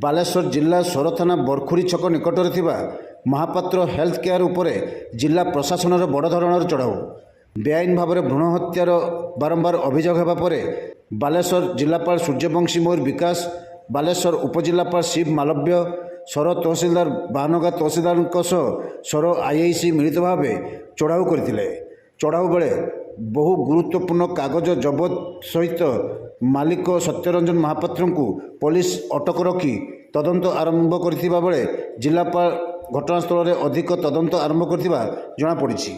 ବାଲେଶ୍ୱର ଜିଲ୍ଲା ସୋର ଥାନା ବରଖୁରୀ ଛକ ନିକଟରେ ଥିବା ମହାପାତ୍ର ହେଲ୍ଥ କେୟାର ଉପରେ ଜିଲ୍ଲା ପ୍ରଶାସନର ବଡ଼ ଧରଣର ଚଢ଼ାଉ। ବେଆଇନ ଭାବରେ ଭ୍ରୂଣ ହତ୍ୟାର ବାରମ୍ବାର ଅଭିଯୋଗ ହେବା ପରେ ବାଲେଶ୍ୱର ଜିଲ୍ଲାପାଳ ସୂର୍ଯ୍ୟବଂଶୀ ମୟୂର ବିକାଶ, ବାଲେଶ୍ୱର ଉପଜିଲ୍ଲାପାଳ ଶିବ ମାଲବ୍ୟ, ସୋର ତହସିଲଦାର ବାହାନଗା ତହସିଲଦାରଙ୍କ ସହ ସୋର ଆଇଆଇସି ମିଳିତ ଭାବେ ଚଢ଼ାଉ କରିଥିଲେ। ଚଢ଼ାଉ ବେଳେ ବହୁ ଗୁରୁତ୍ୱପୂର୍ଣ୍ଣ କାଗଜ ଜବତ ସହିତ ମାଲିକ ସତ୍ୟରଞ୍ଜନ ମହାପାତ୍ରଙ୍କୁ ପୋଲିସ ଅଟକ ରଖି ତଦନ୍ତ ଆରମ୍ଭ କରିଥିବା ବେଳେ ଜିଲ୍ଲାପାଳ ଘଟଣାସ୍ଥଳରେ ଅଧିକ ତଦନ୍ତ ଆରମ୍ଭ କରିଥିବା ଜଣାପଡ଼ିଛି।